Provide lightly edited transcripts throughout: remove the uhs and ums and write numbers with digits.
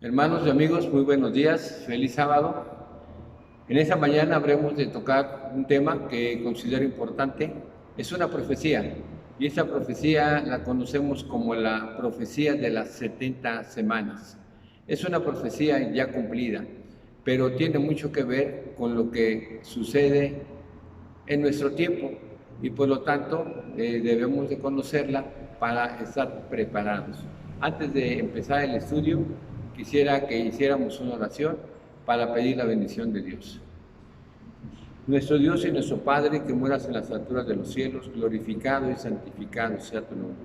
Hermanos y amigos, muy buenos días, feliz sábado. En esta mañana habremos de tocar un tema que considero importante. Es una profecía, y esta profecía la conocemos como la profecía de las 70 semanas. Es una profecía ya cumplida, pero tiene mucho que ver con lo que sucede en nuestro tiempo, y por lo tanto debemos de conocerla para estar preparados. Antes de empezar el estudio, quisiera que hiciéramos una oración para pedir la bendición de Dios. Nuestro Dios y nuestro Padre, que mueras en las alturas de los cielos, glorificado y santificado sea tu nombre.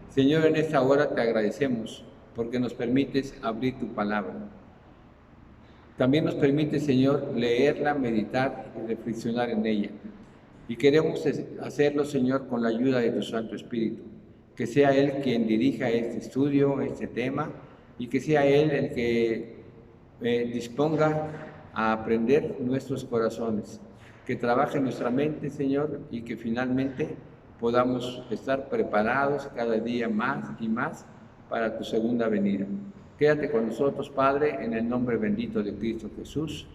Señor, en esta hora te agradecemos porque nos permites abrir tu palabra. También nos permite, Señor, leerla, meditar y reflexionar en ella. Y queremos hacerlo, Señor, con la ayuda de tu Santo Espíritu. Que sea Él quien dirija este estudio, este tema, y que sea Él el que disponga a aprender nuestros corazones. Que trabaje nuestra mente, Señor, y que finalmente podamos estar preparados cada día más y más para tu segunda venida. Quédate con nosotros, Padre, en el nombre bendito de Cristo Jesús.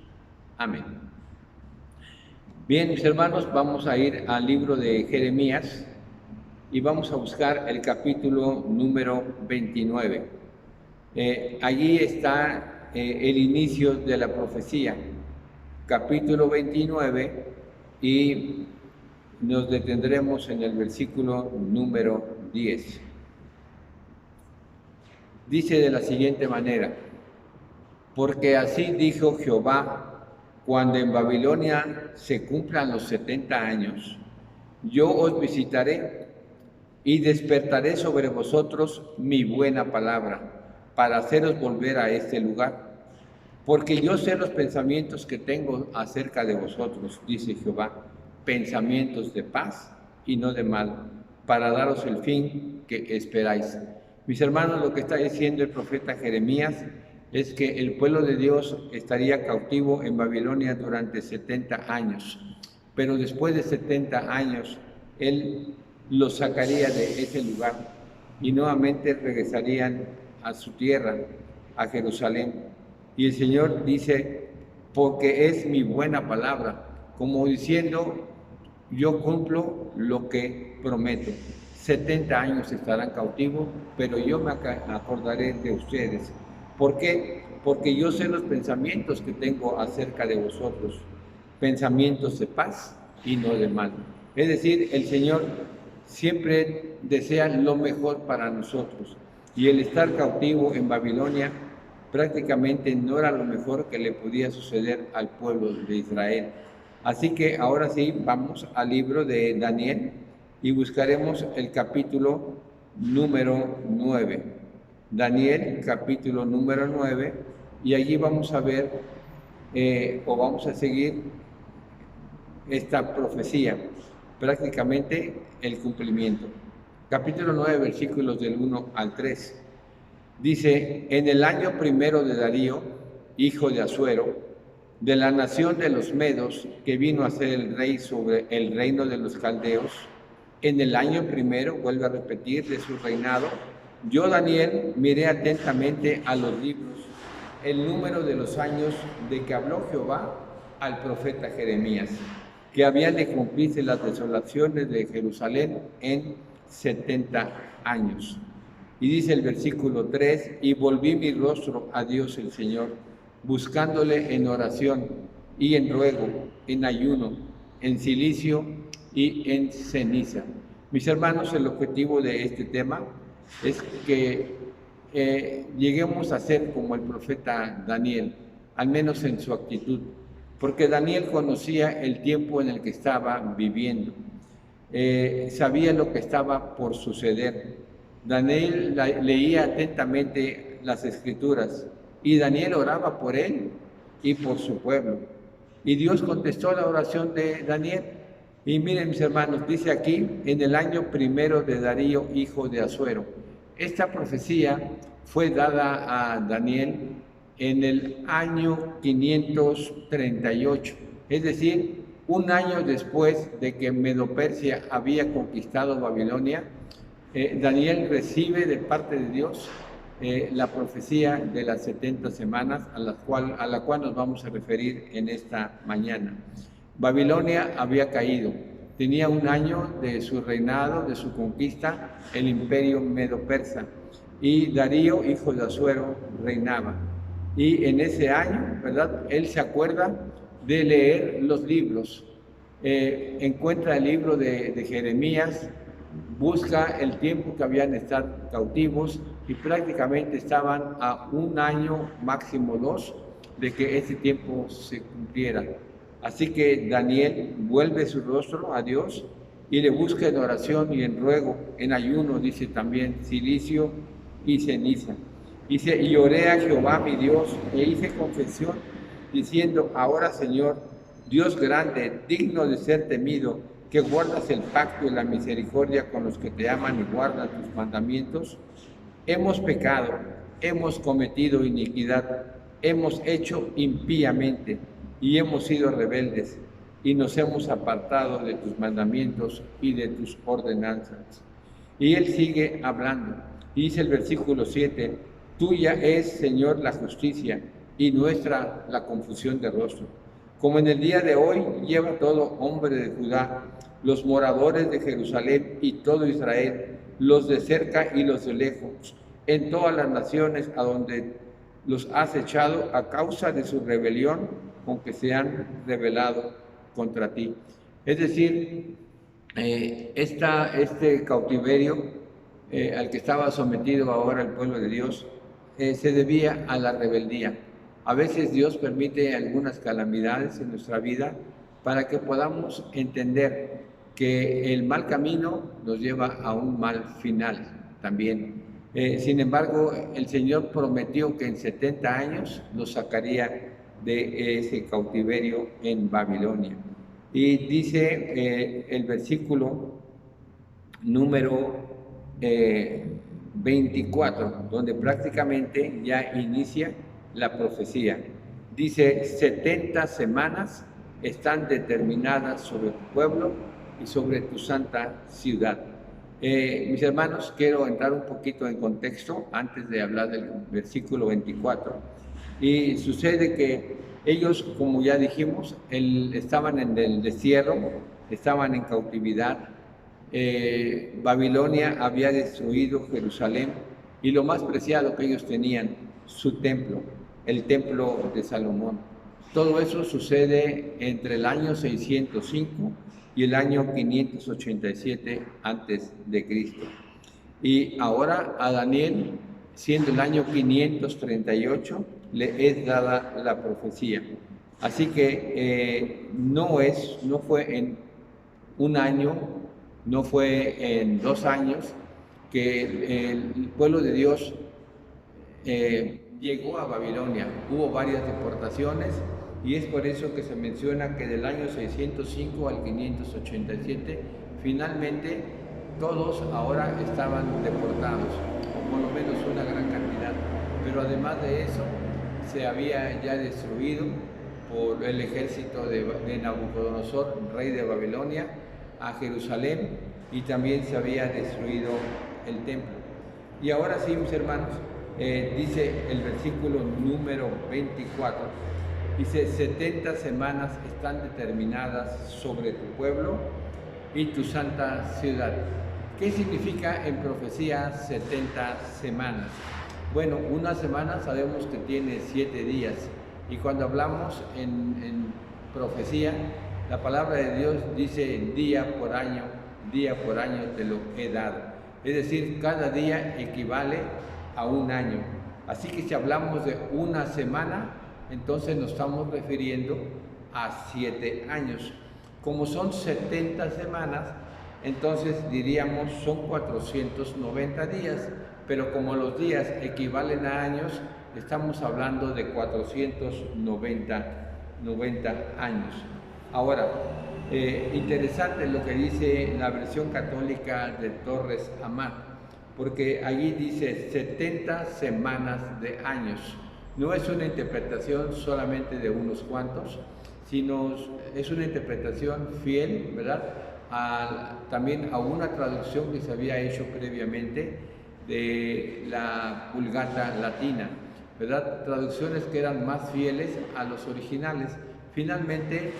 Amén. Bien, mis hermanos, vamos a ir al libro de Jeremías y vamos a buscar el capítulo número 29. Allí está el inicio de la profecía, capítulo 29, y nos detendremos en el versículo número 10. Dice de la siguiente manera: porque así dijo Jehová, cuando en Babilonia se cumplan los 70 años, yo os visitaré y despertaré sobre vosotros mi buena palabra, para haceros volver a este lugar. Porque yo sé los pensamientos que tengo acerca de vosotros, dice Jehová, pensamientos de paz y no de mal, para daros el fin que esperáis. Mis hermanos, lo que está diciendo el profeta Jeremías es que el pueblo de Dios estaría cautivo en Babilonia durante 70 años, pero después de 70 años Él los sacaría de ese lugar y nuevamente regresarían a su tierra, a Jerusalén. Y el Señor dice, porque es mi buena palabra, como diciendo, yo cumplo lo que prometo. 70 años estarán cautivos, pero yo me acordaré de ustedes. ¿Por qué? Porque yo sé los pensamientos que tengo acerca de vosotros, pensamientos de paz y no de mal. Es decir, el Señor siempre desea lo mejor para nosotros, y el estar cautivo en Babilonia prácticamente no era lo mejor que le podía suceder al pueblo de Israel. Así que ahora sí vamos al libro de Daniel y buscaremos el capítulo número 9. Daniel, capítulo número 9, y allí vamos a ver o vamos a seguir esta profecía, prácticamente el cumplimiento. Capítulo 9, versículos del 1 al 3. Dice, en el año primero de Darío, hijo de Asuero, de la nación de los Medos, que vino a ser el rey sobre el reino de los caldeos, en el año primero, vuelve a repetir, de su reinado, yo, Daniel, miré atentamente a los libros el número de los años de que habló Jehová al profeta Jeremías, que habían de cumplirse las desolaciones de Jerusalén en 70 años. Y dice el versículo 3, y volví mi rostro a Dios el Señor, buscándole en oración y en ruego, en ayuno, en cilicio y en ceniza. Mis hermanos, el objetivo de este tema es que lleguemos a ser como el profeta Daniel, al menos en su actitud, porque Daniel conocía el tiempo en el que estaba viviendo, sabía lo que estaba por suceder. Daniel leía atentamente las Escrituras y Daniel oraba por él y por su pueblo. Y Dios contestó la oración de Daniel. Y miren, mis hermanos, dice aquí, en el año primero de Darío, hijo de Asuero. Esta profecía fue dada a Daniel en el año 538, es decir, un año después de que Medo-Persia había conquistado Babilonia. Daniel recibe de parte de Dios la profecía de las 70 semanas a la cual nos vamos a referir en esta mañana. Babilonia había caído, tenía un año de su reinado, de su conquista, el imperio medo-persa, y Darío, hijo de Asuero, reinaba. Y en ese año, ¿verdad?, él se acuerda de leer los libros, encuentra el libro de Jeremías, busca el tiempo que habían estado cautivos y prácticamente estaban a un año, máximo 2, de que ese tiempo se cumpliera. Así que Daniel vuelve su rostro a Dios y le busca en oración y en ruego, en ayuno, dice también, cilicio y ceniza. Dice, y oré a Jehová mi Dios e hice confesión, diciendo, ahora Señor, Dios grande, digno de ser temido, que guardas el pacto y la misericordia con los que te aman y guardan tus mandamientos, hemos pecado, hemos cometido iniquidad, hemos hecho impíamente y hemos sido rebeldes y nos hemos apartado de tus mandamientos y de tus ordenanzas. Y él sigue hablando. Y dice el versículo 7, tuya es, Señor, la justicia y nuestra la confusión de rostro. Como en el día de hoy lleva todo hombre de Judá, los moradores de Jerusalén y todo Israel, los de cerca y los de lejos, en todas las naciones a donde los has echado a causa de su rebelión con que se han rebelado contra ti. Es decir, este cautiverio al que estaba sometido ahora el pueblo de Dios se debía a la rebeldía. A veces Dios permite algunas calamidades en nuestra vida para que podamos entender que el mal camino nos lleva a un mal final también. Sin embargo, el Señor prometió que en 70 años nos sacaría de ese cautiverio en Babilonia. Y dice el versículo número 24, donde prácticamente ya inicia la profecía. Dice, 70 semanas están determinadas sobre tu pueblo y sobre tu santa ciudad. Mis hermanos, quiero entrar un poquito en contexto antes de hablar del versículo 24. Y sucede que ellos, como ya dijimos, estaban en el destierro, estaban en cautividad. Babilonia había destruido Jerusalén y lo más preciado que ellos tenían, su templo, el templo de Salomón. Todo eso sucede entre el año 605 y el año 587 antes de Cristo. Y ahora a Daniel, siendo el año 538, le es dada la profecía. Así que no fue en un año, no fue en 2 años que el pueblo de Dios llegó a Babilonia. Hubo varias deportaciones y es por eso que se menciona que del año 605 al 587 finalmente todos ahora estaban deportados, o por lo menos una gran cantidad. Pero además de eso, se había ya destruido por el ejército de Nabucodonosor, rey de Babilonia, a Jerusalén, y también se había destruido el templo. Y ahora sí, mis hermanos, dice el versículo número 24, dice, 70 semanas están determinadas sobre tu pueblo y tu santa ciudad. ¿Qué significa en profecía 70 semanas? Bueno, una semana sabemos que tiene 7 días, y cuando hablamos en profecía, la palabra de Dios dice día por año te lo he dado. Es decir, cada día equivale a un año. Así que si hablamos de una semana, entonces nos estamos refiriendo a 7 años. Como son 70 semanas, entonces diríamos son 490 días, pero como los días equivalen a años, estamos hablando de 490 años. Ahora, interesante lo que dice la versión católica de Torres Amat, porque allí dice 70 semanas de años. No es una interpretación solamente de unos cuantos, sino es una interpretación fiel, ¿verdad?, también a una traducción que se había hecho previamente, de la Vulgata latina, ¿verdad? Traducciones que eran más fieles a los originales. Finalmente,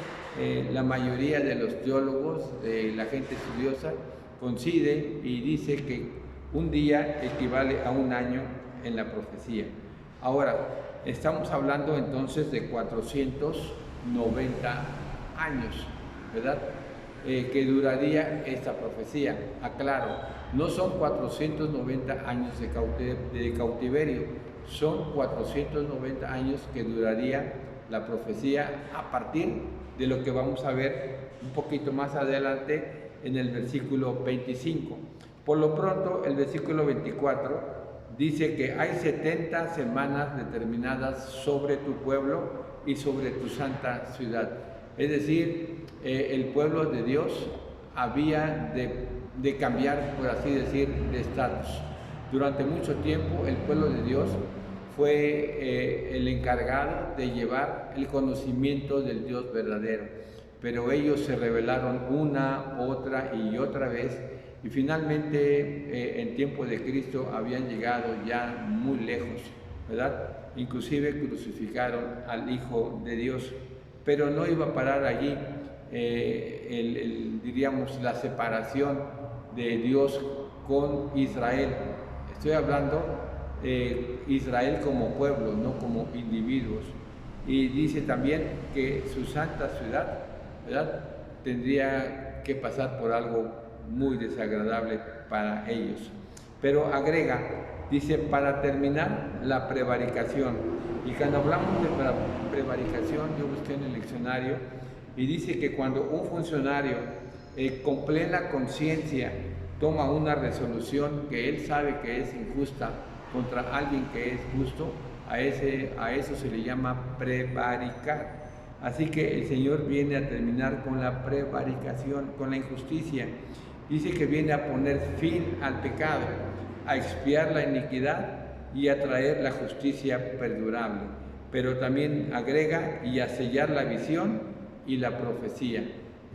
la mayoría de los teólogos, de la gente estudiosa, coincide y dice que un día equivale a un año en la profecía. Ahora, estamos hablando entonces de 490 años, ¿verdad? Que duraría esta profecía. Aclaro, no son 490 años de cautiverio, son 490 años que duraría la profecía a partir de lo que vamos a ver un poquito más adelante en el versículo 25. Por lo pronto, el versículo 24 dice que hay 70 semanas determinadas sobre tu pueblo y sobre tu santa ciudad. Es decir, el pueblo de Dios había de cambiar, por así decir, de estatus. Durante mucho tiempo el pueblo de Dios fue el encargado de llevar el conocimiento del Dios verdadero, pero ellos se rebelaron una, otra y otra vez, y finalmente en tiempo de Cristo habían llegado ya muy lejos, ¿verdad? Inclusive crucificaron al Hijo de Dios, pero no iba a parar allí, diríamos, la separación de Dios con Israel. Estoy hablando de Israel como pueblo, no como individuos. Y dice también que su santa ciudad, ¿verdad?, tendría que pasar por algo muy desagradable para ellos. Pero agrega, dice, para terminar la prevaricación. Y cuando hablamos de prevaricación, yo busqué en el diccionario y dice que cuando un funcionario con plena conciencia toma una resolución que él sabe que es injusta contra alguien que es justo, a eso se le llama prevaricar. Así que el Señor viene a terminar con la prevaricación, con la injusticia. Dice que viene a poner fin al pecado, a expiar la iniquidad y a traer la justicia perdurable. Pero también agrega y a sellar la visión y la profecía.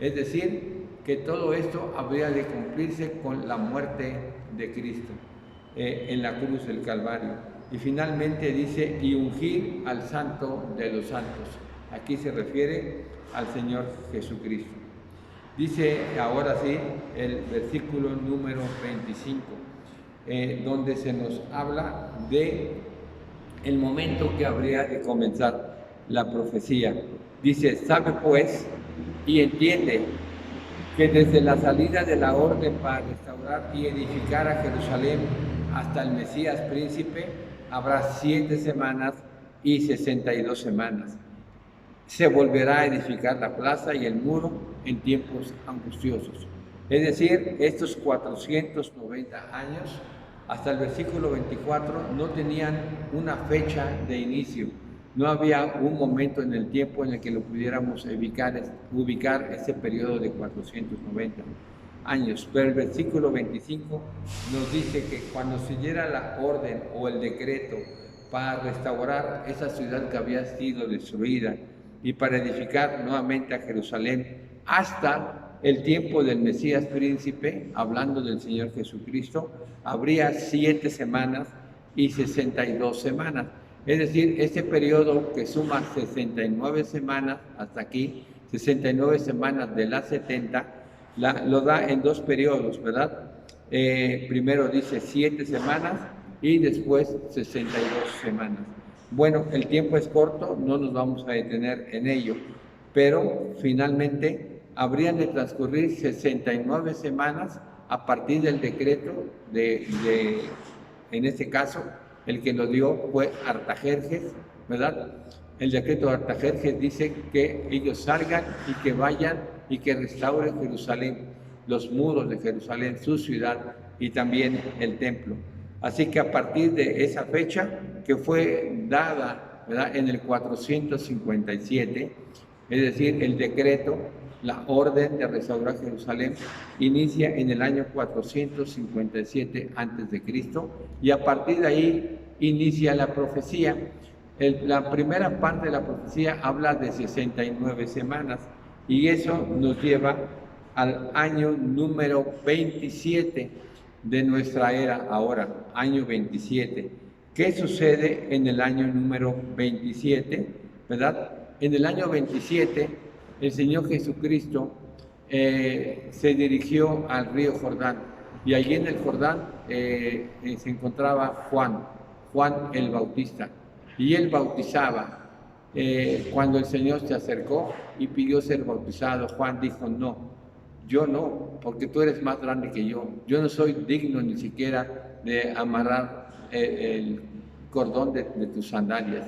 Es decir, que todo esto habría de cumplirse con la muerte de Cristo en la cruz del Calvario. Y finalmente dice, y ungir al Santo de los Santos. Aquí se refiere al Señor Jesucristo. Dice ahora sí el versículo número 25, donde se nos habla de el momento que habría de comenzar la profecía. Dice, sabe pues y entiende que desde la salida de la orden para restaurar y edificar a Jerusalén hasta el Mesías príncipe, habrá 7 semanas y 62 semanas. Se volverá a edificar la plaza y el muro en tiempos angustiosos. Es decir, estos 490 años, hasta el versículo 24, no tenían una fecha de inicio. No había un momento en el tiempo en el que lo pudiéramos ubicar ese periodo de 490 años. Pero el versículo 25 nos dice que cuando se diera la orden o el decreto para restaurar esa ciudad que había sido destruida y para edificar nuevamente a Jerusalén hasta el tiempo del Mesías príncipe, hablando del Señor Jesucristo, habría 7 semanas y 62 semanas. Es decir, ese periodo que suma 69 semanas hasta aquí, 69 semanas de las 70, lo da en 2 periodos, ¿verdad? Primero dice 7 semanas y después 62 semanas. Bueno, el tiempo es corto, no nos vamos a detener en ello, pero finalmente habrían de transcurrir 69 semanas a partir del decreto en este caso, el que lo dio fue Artajerjes, ¿verdad? El decreto de Artajerjes dice que ellos salgan y que vayan y que restauren Jerusalén, los muros de Jerusalén, su ciudad y también el templo. Así que a partir de esa fecha que fue dada, ¿verdad?, en el 457, es decir, el decreto, la orden de restaurar Jerusalén, inicia en el año 457 a.C. y a partir de ahí inicia la profecía. La primera parte de la profecía habla de 69 semanas y eso nos lleva al año número 27. de nuestra era ahora, año 27. ¿Qué sucede en el año número 27? ¿Verdad? En el año 27, el Señor Jesucristo se dirigió al río Jordán, y allí en el Jordán se encontraba Juan el Bautista, y él bautizaba. Cuando el Señor se acercó y pidió ser bautizado, Juan dijo: no, yo no, porque tú eres más grande que yo no soy digno ni siquiera de amarrar el cordón de tus sandalias.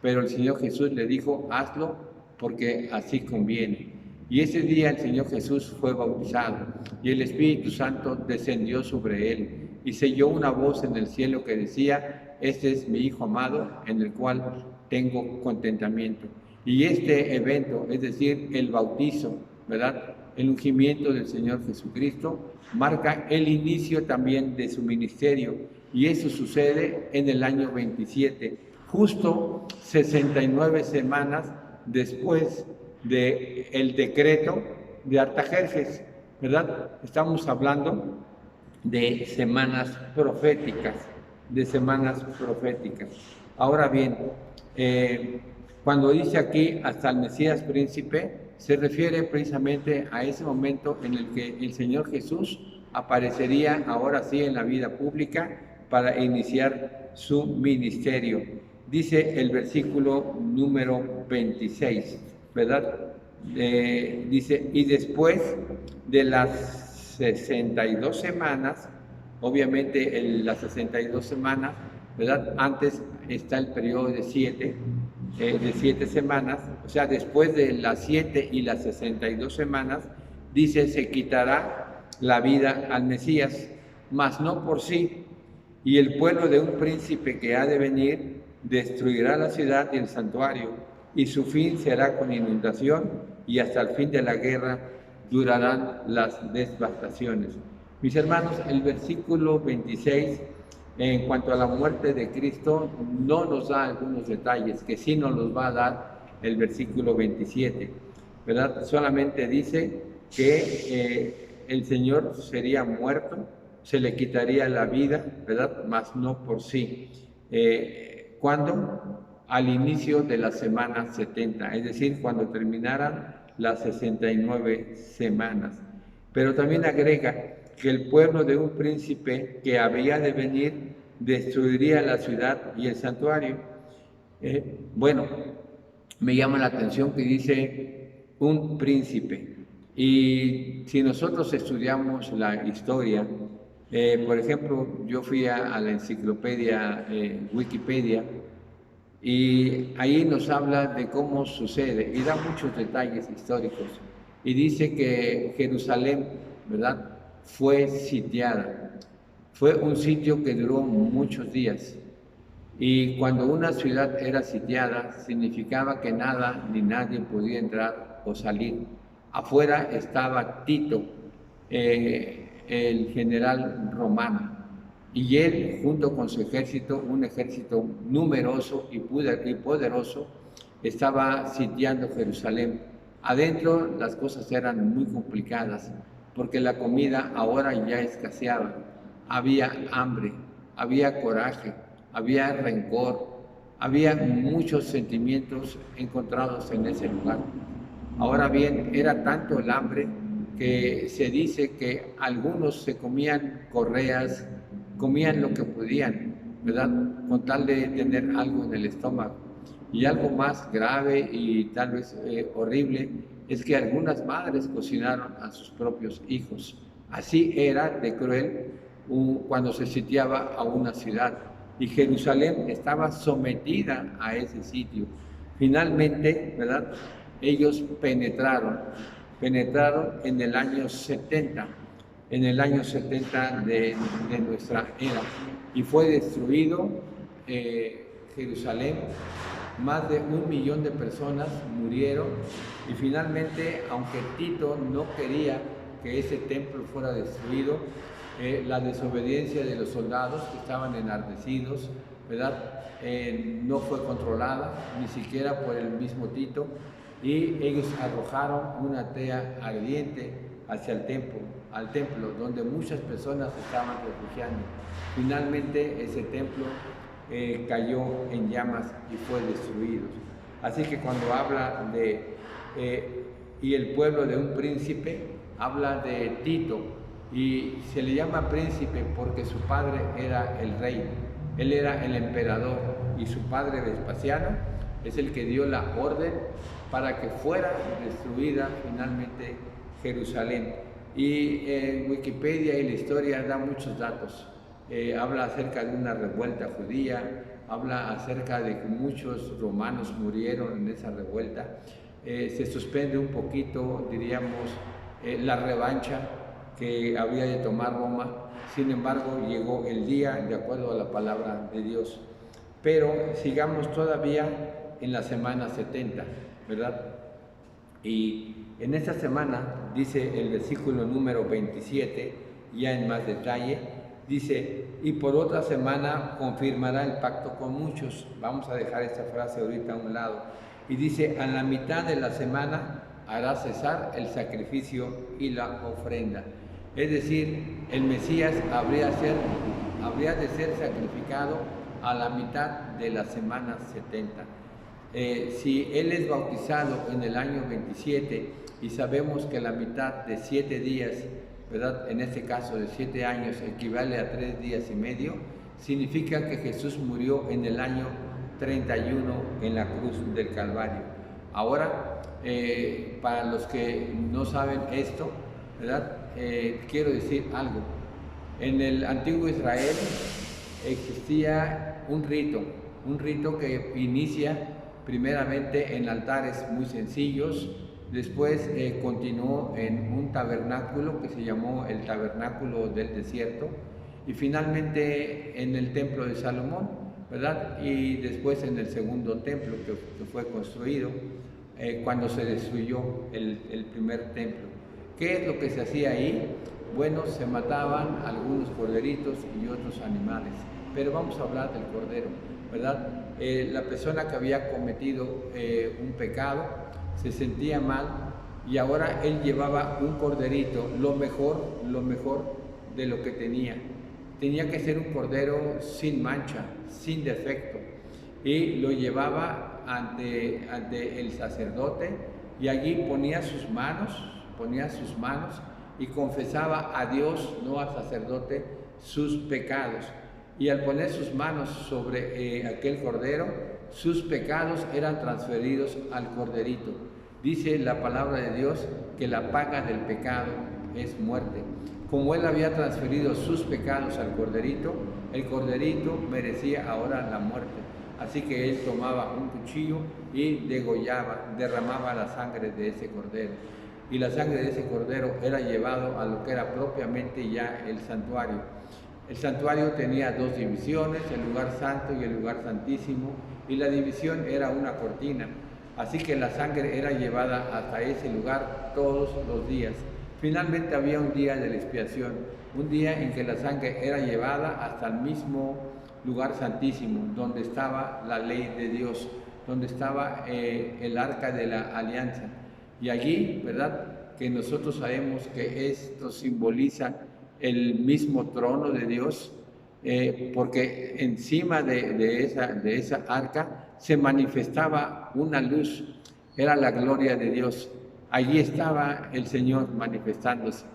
Pero el Señor Jesús le dijo: hazlo, porque así conviene. Y ese día el Señor Jesús fue bautizado, y el Espíritu Santo descendió sobre él, y se oyó una voz en el cielo que decía: este es mi Hijo amado, en el cual tengo contentamiento. Y este evento, es decir, el bautizo, ¿verdad?, el ungimiento del Señor Jesucristo, marca el inicio también de su ministerio, y eso sucede en el año 27, justo 69 semanas después del decreto de Artajerjes, ¿verdad? Estamos hablando de semanas proféticas, Ahora bien, cuando dice aquí hasta el Mesías príncipe, se refiere precisamente a ese momento en el que el Señor Jesús aparecería ahora sí en la vida pública para iniciar su ministerio. Dice el versículo número 26, ¿verdad? Dice: y después de las 62 semanas, obviamente las 62 semanas, ¿verdad? Antes está el periodo de 7 semanas, o sea, después de las 7 y las 62 semanas, dice: se quitará la vida al Mesías, mas no por sí, y el pueblo de un príncipe que ha de venir destruirá la ciudad y el santuario, y su fin será con inundación, y hasta el fin de la guerra durarán las devastaciones. Mis hermanos, el versículo 26, en cuanto a la muerte de Cristo, no nos da algunos detalles, que sí nos los va a dar el versículo 27, ¿verdad? Solamente dice que el Señor sería muerto, se le quitaría la vida, ¿verdad? Mas no por sí. ¿Cuándo? Al inicio de la semana 70, es decir, cuando terminaran las 69 semanas. Pero también agrega que el pueblo de un príncipe que había de venir destruiría la ciudad y el santuario. Bueno, me llama la atención que dice un príncipe. Y si nosotros estudiamos la historia, por ejemplo, yo fui a la enciclopedia Wikipedia, y ahí nos habla de cómo sucede y da muchos detalles históricos. Y dice que Jerusalén, ¿verdad?, fue sitiada. Fue un sitio que duró muchos días. Y cuando una ciudad era sitiada, significaba que nada ni nadie podía entrar o salir. Afuera estaba Tito, el general romano, y él, junto con su ejército, un ejército numeroso y poderoso, estaba sitiando Jerusalén. Adentro las cosas eran muy complicadas, porque la comida ahora ya escaseaba. Había hambre, había coraje, había rencor, había muchos sentimientos encontrados en ese lugar. Ahora bien, era tanto el hambre que se dice que algunos se comían correas, comían lo que podían, ¿verdad?, con tal de tener algo en el estómago. Y algo más grave y tal vez horrible es que algunas madres cocinaron a sus propios hijos. Así era de cruel cuando se sitiaba a una ciudad, y Jerusalén estaba sometida a ese sitio. Finalmente, ¿verdad?, ellos penetraron en el año 70, de nuestra era, y fue destruido Jerusalén. Más de 1 millón de personas murieron, y finalmente, aunque Tito no quería que ese templo fuera destruido, la desobediencia de los soldados que estaban enardecidos, ¿verdad?, no fue controlada, ni siquiera por el mismo Tito, y ellos arrojaron una tea ardiente hacia el templo, al templo, donde muchas personas estaban refugiando. Finalmente ese templo cayó en llamas y fue destruido. Así que cuando habla de y el pueblo de un príncipe, habla de Tito, y se le llama príncipe porque su padre era el rey, él era el emperador, y su padre Vespasiano es el que dio la orden para que fuera destruida finalmente Jerusalén. Y en Wikipedia y la historia da muchos datos. Habla acerca de una revuelta judía, habla acerca de que muchos romanos murieron en esa revuelta. Se suspende un poquito, diríamos, la revancha que había de tomar Roma. Sin embargo, llegó el día de acuerdo a la palabra de Dios. Pero sigamos todavía en la semana 70, ¿verdad? Y en esta semana, dice el versículo número 27, ya en más detalle, dice, y por otra semana confirmará el pacto con muchos. Vamos a dejar esta frase ahorita a un lado. Y dice, a la mitad de la semana hará cesar el sacrificio y la ofrenda. Es decir, el Mesías habría de ser sacrificado a la mitad de la semana 70. Si Él es bautizado en el año 27 y sabemos que la mitad de 7 días, ¿verdad? En este caso de 7 años equivale a 3 días y medio, significa que Jesús murió en el año 31 en la cruz del Calvario. Ahora, para los que no saben esto, ¿verdad? Quiero decir algo. En el antiguo Israel existía un rito que inicia primeramente en altares muy sencillos, después continuó en un tabernáculo que se llamó el tabernáculo del desierto, y finalmente en el templo de Salomón, ¿verdad? Y después en el segundo templo que fue construido cuando se destruyó el primer templo. ¿Qué es lo que se hacía ahí? Bueno, se mataban algunos corderitos y otros animales, pero vamos a hablar del cordero, ¿verdad? La persona que había cometido un pecado se sentía mal, y ahora él llevaba un corderito, lo mejor de lo que tenía. Tenía que ser un cordero sin mancha, sin defecto, y lo llevaba ante el sacerdote, y allí ponía sus manos y confesaba a Dios, no al sacerdote, sus pecados. Y al poner sus manos sobre aquel cordero, sus pecados eran transferidos al corderito. Dice la palabra de Dios que la paga del pecado es muerte. Como él había transferido sus pecados al corderito, el corderito merecía ahora la muerte. Así que él tomaba un cuchillo y derramaba la sangre de ese cordero. Y la sangre de ese cordero era llevado a lo que era propiamente ya el santuario. El santuario tenía 2 divisiones, el lugar santo y el lugar santísimo, y la división era una cortina. Así que la sangre era llevada hasta ese lugar todos los días. Finalmente había un día de la expiación, un día en que la sangre era llevada hasta el mismo lugar santísimo, donde estaba la ley de Dios, donde estaba el arca de la alianza. Y allí, ¿verdad?, que nosotros sabemos que esto simboliza el mismo trono de Dios, porque encima de esa arca se manifestaba una luz, era la gloria de Dios. Allí estaba el Señor manifestándose,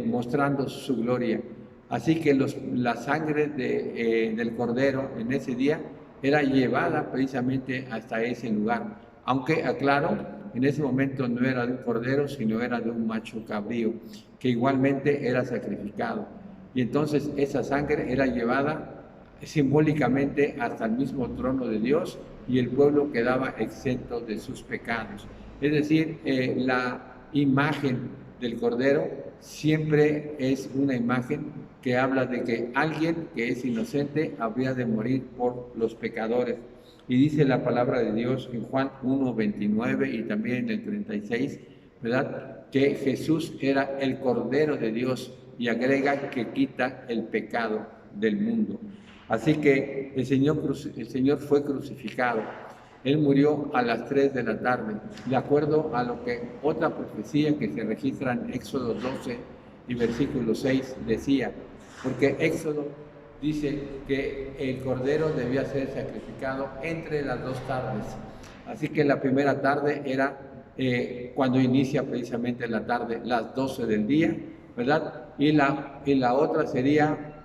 mostrando su gloria. Así que la sangre del Cordero en ese día era llevada precisamente hasta ese lugar. Aunque, aclaro, en ese momento no era de un cordero, sino era de un macho cabrío, que igualmente era sacrificado. Y entonces esa sangre era llevada simbólicamente hasta el mismo trono de Dios, y el pueblo quedaba exento de sus pecados. Es decir, la imagen del Cordero siempre es una imagen que habla de que alguien que es inocente habría de morir por los pecadores. Y dice la palabra de Dios en Juan 1:29 y también en el 36, ¿verdad?, que Jesús era el Cordero de Dios, y agrega que quita el pecado del mundo. Así que el Señor fue crucificado. Él murió a las 3 de la tarde, de acuerdo a lo que otra profecía que se registra en Éxodo 12, y versículo 6 decía, porque Éxodo dice que el cordero debía ser sacrificado entre las dos tardes. Así que la primera tarde era cuando inicia precisamente la tarde, las 12 del día, ¿verdad? Y la otra sería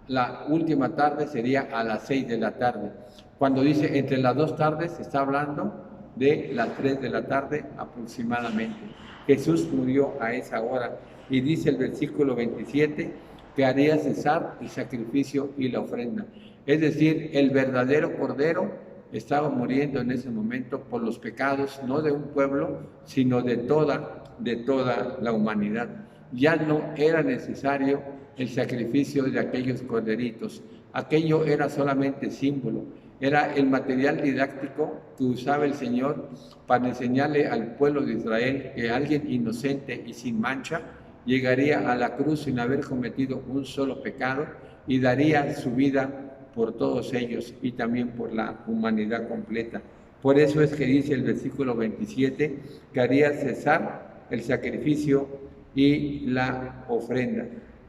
la última tarde sería a las 6 de la tarde. Cuando dice entre las dos tardes, está hablando de las 3 de la tarde aproximadamente. Jesús murió a esa hora y dice el versículo 27 que haría cesar el sacrificio y la ofrenda. Es decir, el verdadero Cordero estaba muriendo en ese momento por los pecados, no de un pueblo, sino de toda la humanidad. Ya no era necesario el sacrificio de aquellos corderitos. Aquello era solamente símbolo, era el material didáctico que usaba el Señor para enseñarle al pueblo de Israel que alguien inocente y sin mancha llegaría a la cruz sin haber cometido un solo pecado y daría su vida por todos ellos y también por la humanidad completa. Por eso es que dice el versículo 27 que haría cesar el sacrificio y la ofrenda.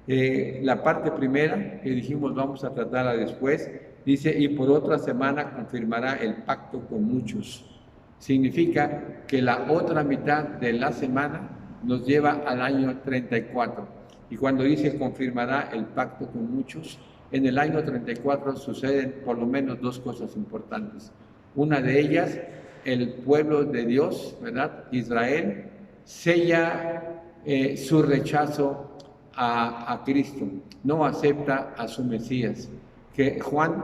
La parte primera que dijimos vamos a tratarla después, dice, y por otra semana confirmará el pacto con muchos. Significa que la otra mitad de la semana nos lleva al año 34. Y cuando dice confirmará el pacto con muchos, en el año 34 suceden por lo menos dos cosas importantes. Una de ellas, el pueblo de Dios, ¿verdad? Israel, sella su rechazo a Cristo, no acepta a su Mesías. Que Juan,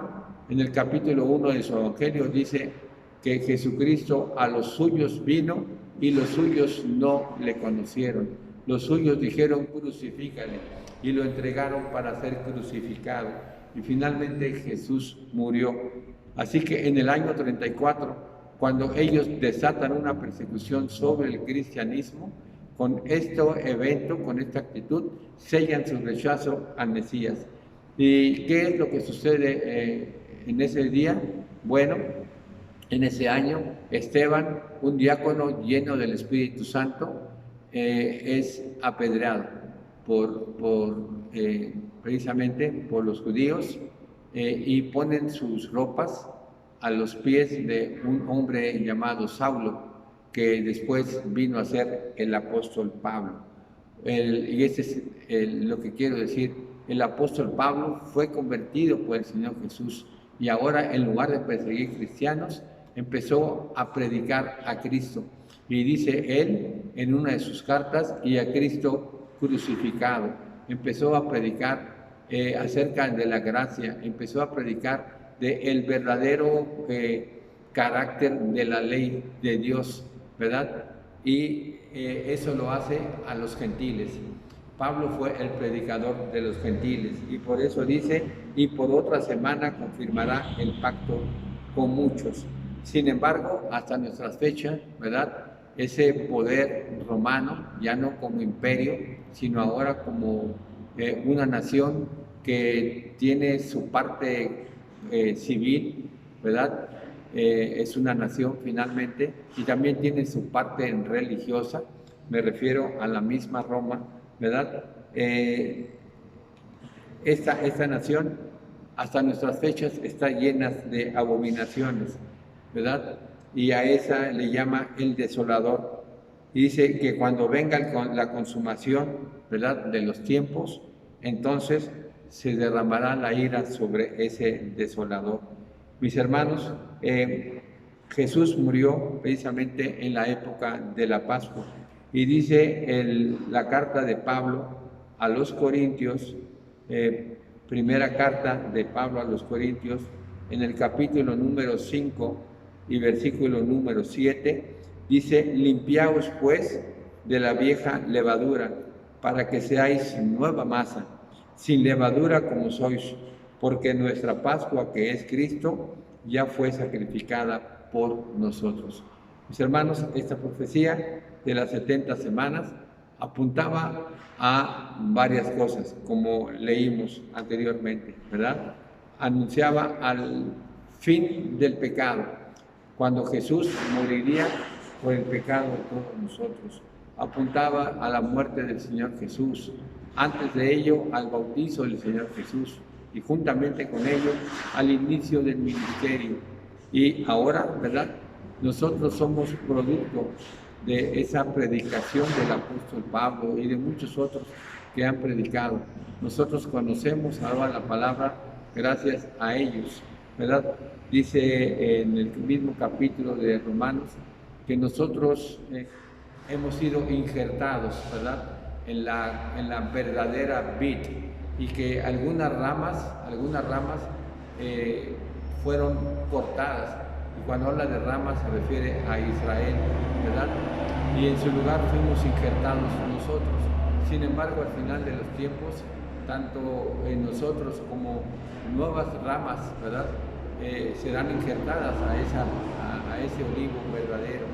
en el capítulo 1 de su Evangelio, dice que Jesucristo a los suyos vino y los suyos no le conocieron. Los suyos dijeron crucifícale y lo entregaron para ser crucificado. Y finalmente Jesús murió. Así que en el año 34, cuando ellos desatan una persecución sobre el cristianismo, con este evento, con esta actitud, sellan su rechazo al Mesías. ¿Y qué es lo que sucede en ese día? Bueno, en ese año, Esteban, un diácono lleno del Espíritu Santo, es apedreado precisamente por los judíos y ponen sus ropas a los pies de un hombre llamado Saulo, que después vino a ser el apóstol Pablo. Y ese es lo que quiero decir. El apóstol Pablo fue convertido por el Señor Jesús y ahora, en lugar de perseguir cristianos, empezó a predicar a Cristo. Y dice él en una de sus cartas, y a Cristo crucificado. Empezó a predicar acerca de la gracia, empezó a predicar del verdadero carácter de la ley de Dios, ¿verdad? Y eso lo hace a los gentiles. Pablo fue el predicador de los gentiles y por eso dice, y por otra semana confirmará el pacto con muchos. Sin embargo, hasta nuestras fechas, ¿verdad? Ese poder romano, ya no como imperio, sino ahora como una nación que tiene su parte civil, ¿verdad? Es una nación finalmente, y también tiene su parte religiosa, me refiero a la misma Roma, ¿verdad? Esta nación, hasta nuestras fechas, está llena de abominaciones, ¿verdad? Y a esa le llama el desolador. Y dice que cuando venga la consumación, ¿verdad?, de los tiempos, entonces se derramará la ira sobre ese desolador. Mis hermanos, Jesús murió precisamente en la época de la Pascua. Y dice la carta de Pablo a los Corintios, primera carta de Pablo a los Corintios, en el capítulo número 5 y versículo número 7, dice, limpiaos pues de la vieja levadura, para que seáis nueva masa, sin levadura como sois, porque nuestra Pascua, que es Cristo, ya fue sacrificada por nosotros. Mis hermanos, esta profecía de las 70 semanas apuntaba a varias cosas, como leímos anteriormente, ¿verdad? Anunciaba al fin del pecado, cuando Jesús moriría por el pecado de todos nosotros. apuntaba a la muerte del Señor Jesús, antes de ello al bautizo del Señor Jesús y juntamente con ello al inicio del ministerio. Y ahora, ¿verdad? Nosotros somos producto de esa predicación del apóstol Pablo y de muchos otros que han predicado. Nosotros conocemos ahora la palabra gracias a ellos, ¿verdad? Dice en el mismo capítulo de Romanos que nosotros hemos sido injertados, ¿verdad? En la verdadera vid, y que algunas ramas fueron cortadas. Y cuando habla de ramas se refiere a Israel, ¿verdad? Y en su lugar fuimos injertados nosotros. Sin embargo, al final de los tiempos, tanto en nosotros como nuevas ramas, ¿verdad? Serán injertadas a ese olivo verdadero.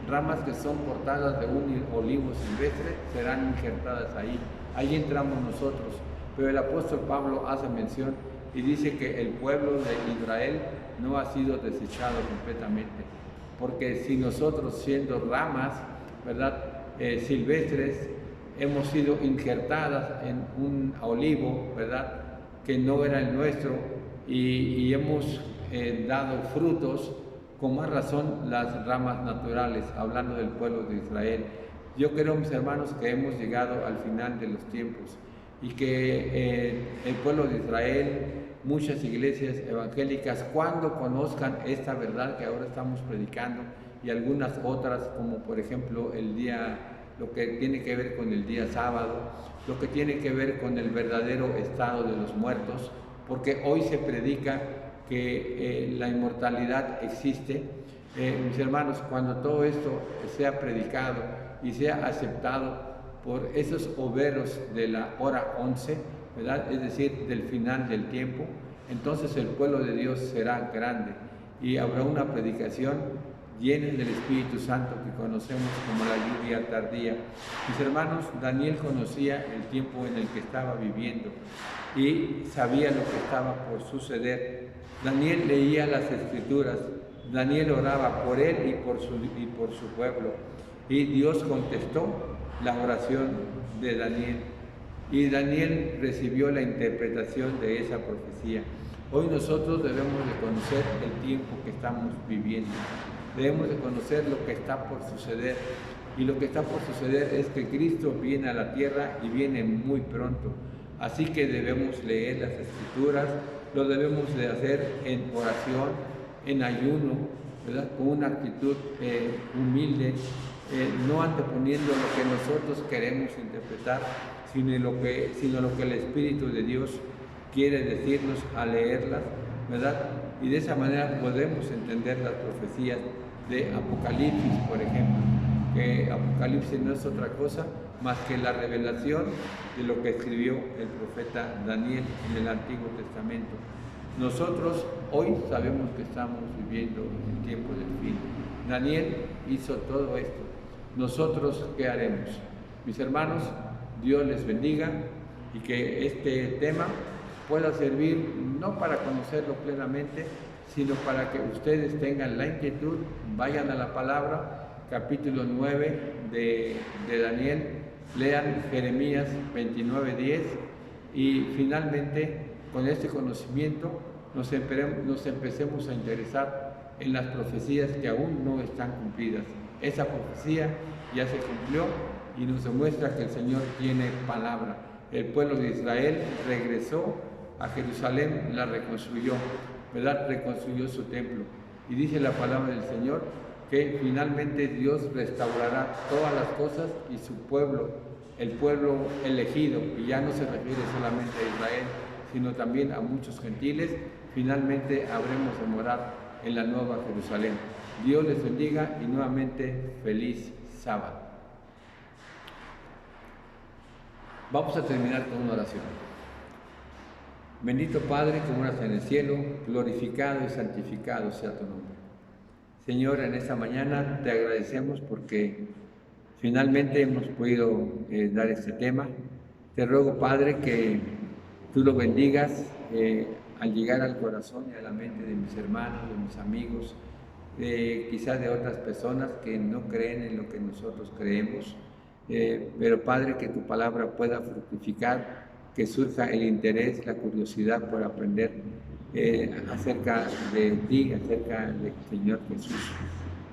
Ramas que son cortadas de un olivo silvestre serán injertadas ahí. Ahí entramos nosotros. Pero el apóstol Pablo hace mención y dice que el pueblo de Israel no ha sido desechado completamente. Porque si nosotros, siendo ramas, ¿verdad? Silvestres, hemos sido injertadas en un olivo, ¿verdad? Que no era el nuestro, y hemos dado frutos, con más razón las ramas naturales, hablando del pueblo de Israel. Yo creo, mis hermanos, que hemos llegado al final de los tiempos y que el pueblo de Israel, muchas iglesias evangélicas, cuando conozcan esta verdad que ahora estamos predicando y algunas otras, como por ejemplo lo que tiene que ver con el día sábado, lo que tiene que ver con el verdadero estado de los muertos, porque hoy se predica que la inmortalidad existe. Mis hermanos, cuando todo esto sea predicado y sea aceptado por esos obreros de la hora 11, ¿verdad? Es decir, del final del tiempo, entonces el pueblo de Dios será grande y habrá una predicación llena del Espíritu Santo que conocemos como la lluvia tardía. Mis hermanos, Daniel conocía el tiempo en el que estaba viviendo y sabía lo que estaba por suceder. Daniel leía las Escrituras, Daniel oraba por él y por su pueblo, y Dios contestó la oración de Daniel, y Daniel recibió la interpretación de esa profecía. Hoy nosotros debemos de conocer el tiempo que estamos viviendo, debemos de conocer lo que está por suceder, y lo que está por suceder es que Cristo viene a la tierra y viene muy pronto. Así que debemos leer las Escrituras, lo debemos de hacer en oración, en ayuno, ¿verdad? Con una actitud humilde, no anteponiendo lo que nosotros queremos interpretar, sino lo que el Espíritu de Dios quiere decirnos al leerlas, ¿verdad? Y de esa manera podemos entender las profecías de Apocalipsis, por ejemplo, que Apocalipsis no es otra cosa más que la revelación de lo que escribió el profeta Daniel en el Antiguo Testamento. Nosotros hoy sabemos que estamos viviendo el tiempo del fin. Daniel hizo todo esto. ¿Nosotros qué haremos? Mis hermanos, Dios les bendiga y que este tema pueda servir no para conocerlo plenamente, sino para que ustedes tengan la inquietud, vayan a la palabra, capítulo 9 de Daniel, lean Jeremías 29:10 y finalmente con este conocimiento nos empecemos a interesar en las profecías que aún no están cumplidas. Esa profecía ya se cumplió y nos demuestra que el Señor tiene palabra. El pueblo de Israel regresó a Jerusalén, la reconstruyó, ¿verdad? Reconstruyó su templo. Y dice la palabra del Señor que finalmente Dios restaurará todas las cosas y su pueblo, el pueblo elegido, y ya no se refiere solamente a Israel, sino también a muchos gentiles, finalmente habremos de morar en la nueva Jerusalén. Dios les bendiga y nuevamente feliz sábado. Vamos a terminar con una oración. Bendito Padre que moras en el cielo, glorificado y santificado sea tu nombre. Señor, en esta mañana te agradecemos porque finalmente hemos podido dar este tema. Te ruego, Padre, que tú lo bendigas al llegar al corazón y a la mente de mis hermanos, de mis amigos, quizás de otras personas que no creen en lo que nosotros creemos. Pero Padre, que tu palabra pueda fructificar, que surja el interés, la curiosidad por aprender acerca de ti, acerca del Señor Jesús.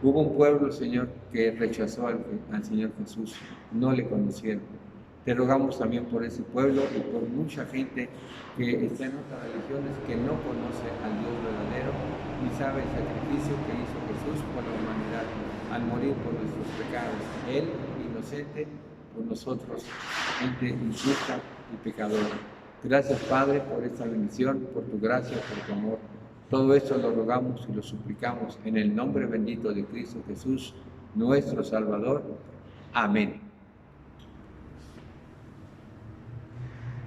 Hubo un pueblo, Señor, que rechazó al Señor Jesús, no le conocieron. Te rogamos también por ese pueblo y por mucha gente que está en otras religiones que no conoce al Dios verdadero ni sabe el sacrificio que hizo Jesús por la humanidad al morir por nuestros pecados. Él, inocente, por nosotros, gente injusta y pecadora. Gracias, Padre, por esta bendición, por tu gracia, por tu amor. Todo esto lo rogamos y lo suplicamos en el nombre bendito de Cristo Jesús, nuestro Salvador. Amén.